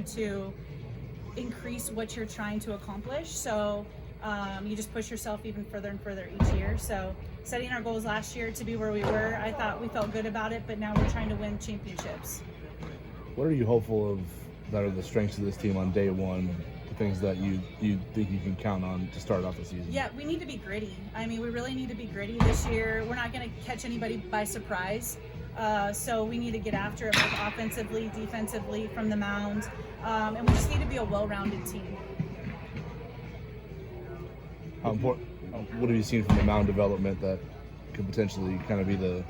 to increase what you're trying to accomplish. So you just push yourself even further and further each year. So setting our goals last year to be where we were, I thought we felt good about it, but now we're trying to win championships. What are you hopeful of that are the strengths of this team on day one, the things that you think you can count on to start off the season? Yeah, we need to be gritty. I mean, we really need to be gritty this year. We're not going to catch anybody by surprise. So we need to get after it both offensively, defensively, from the mound. And we just need to be a well-rounded team. How important? What have you seen from the mound development that could potentially kind of be the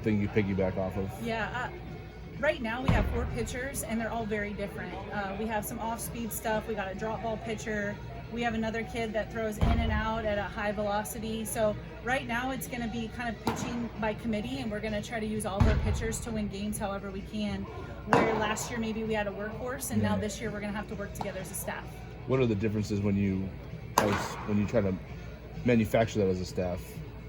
thing you piggyback off of? Yeah, right now we have 4 pitchers, and they're all very different. We have some off-speed stuff. We got a drop ball pitcher. We have another kid that throws in and out at a high velocity. So right now it's going to be kind of pitching by committee, and we're going to try to use all of our pitchers to win games however we can. Where last year maybe we had a workhorse, and now this year we're going to have to work together as a staff. What are the differences when you try to manufacture that as a staff,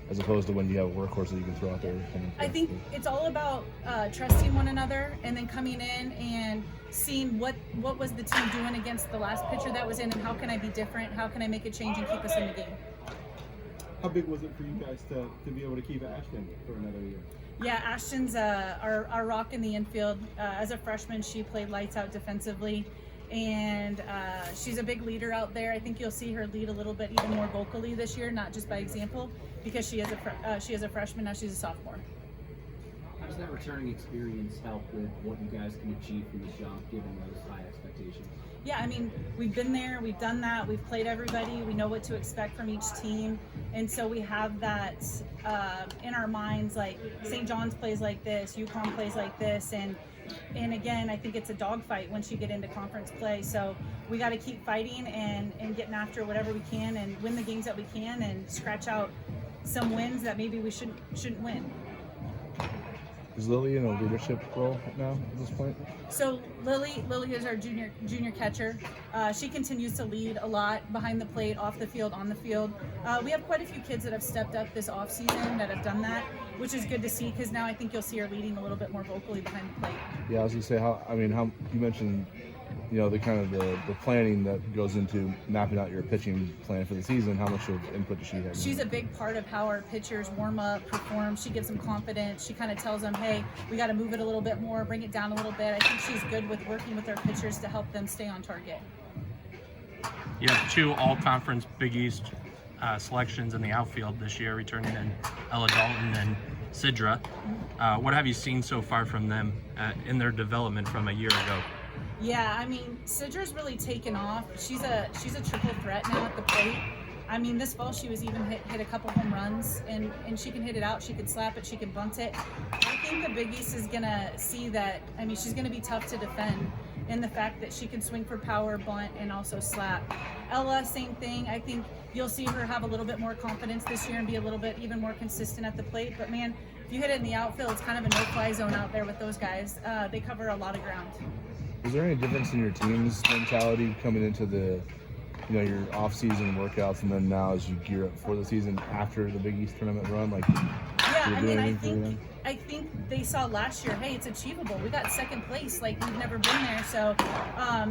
as opposed to when you have a workhorse that you can throw out there? I think it's all about trusting one another, and then coming in and seeing what was the team doing against the last pitcher that was in, and how can I be different? How can I make a change and keep us in the game? How big was it for you guys to be able to keep Ashton for another year? Yeah, Ashton's our rock in the infield. As a freshman, she played lights out defensively, and she's a big leader out there. I think you'll see her lead a little bit even more vocally this year, not just by example, because she is a freshman, now she's a sophomore. How does that returning experience help with what you guys can achieve from the jump, given those high expectations? Yeah, I mean, we've been there, we've done that, we've played everybody, we know what to expect from each team, and so we have that in our minds, like St. John's plays like this, UConn plays like this, and again, I think it's a dogfight once you get into conference play, so we got to keep fighting and getting after whatever we can and win the games that we can and scratch out some wins that maybe we shouldn't win. Is Lily in a leadership role now at this point? So Lily is our junior catcher. She continues to lead a lot behind the plate, off the field, on the field. We have quite a few kids that have stepped up this off season that have done that, which is good to see, because now I think you'll see her leading a little bit more vocally behind the plate. Yeah, I was gonna say how you mentioned, the kind of the planning that goes into mapping out your pitching plan for the season. How much of input does she have? She's a big part of how our pitchers warm up, perform. She gives them confidence. She kind of tells them, hey, we got to move it a little bit more, bring it down a little bit. I think she's good with working with our pitchers to help them stay on target. You have 2 all-conference Big East selections in the outfield this year, returning in Ella Dalton and Sidra. What have you seen so far from them in their development from a year ago? Yeah, I mean, Sidra's really taken off. She's a triple threat now at the plate. I mean, this fall she was even hit a couple home runs, and she can hit it out, she can slap it, she can bunt it. I think the Big East is going to see that. I mean, she's going to be tough to defend in the fact that she can swing for power, bunt, and also slap. Ella, same thing. I think you'll see her have a little bit more confidence this year and be a little bit even more consistent at the plate. But man, if you hit it in the outfield, it's kind of a no-fly zone out there with those guys. They cover a lot of ground. Is there any difference in your team's mentality coming into the, your off-season workouts, and then now as you gear up for the season after the Big East tournament run? Yeah, I mean, I think they saw last year, hey, it's achievable. We got second place, like we've never been there. So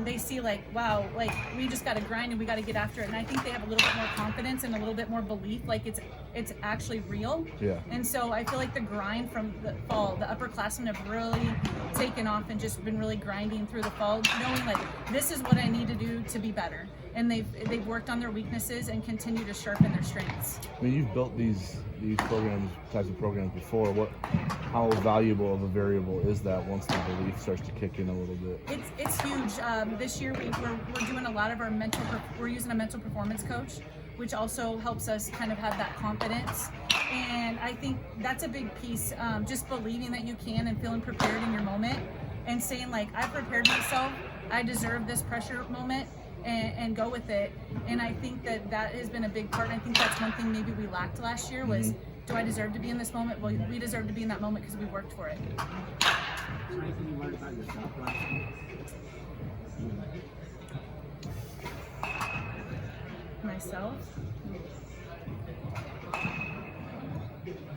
they see like, wow, like we just got to grind and we got to get after it. And I think they have a little bit more confidence and a little bit more belief, like it's actually real. Yeah. And so I feel like the grind from the fall, the upperclassmen have really taken off and just been really grinding through the fall, knowing like this is what I need to do to be better. And they've worked on their weaknesses and continue to sharpen their strengths. I mean, you've built these types of programs before. How valuable of a variable is that once the belief starts to kick in a little bit? It's huge. This year we're doing a lot of we're using a mental performance coach, which also helps us kind of have that confidence. And I think that's a big piece. Just believing that you can and feeling prepared in your moment, and saying like, I prepared myself. I deserve this pressure moment. And go with it. And I think that has been a big part. And I think that's one thing maybe we lacked last year was, do I deserve to be in this moment? Well, we deserve to be in that moment because we worked for it. Is there anything you learned about yourself last year? Myself?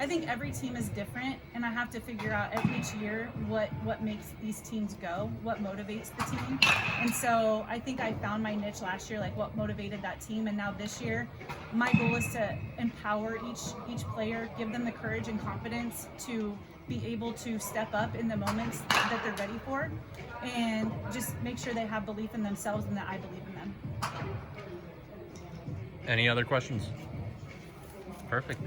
I think every team is different, and I have to figure out each year what makes these teams go, what motivates the team. And so I think I found my niche last year, like what motivated that team. And now this year, my goal is to empower each player, give them the courage and confidence to be able to step up in the moments that they're ready for, and just make sure they have belief in themselves and that I believe in them. Any other questions? Perfect.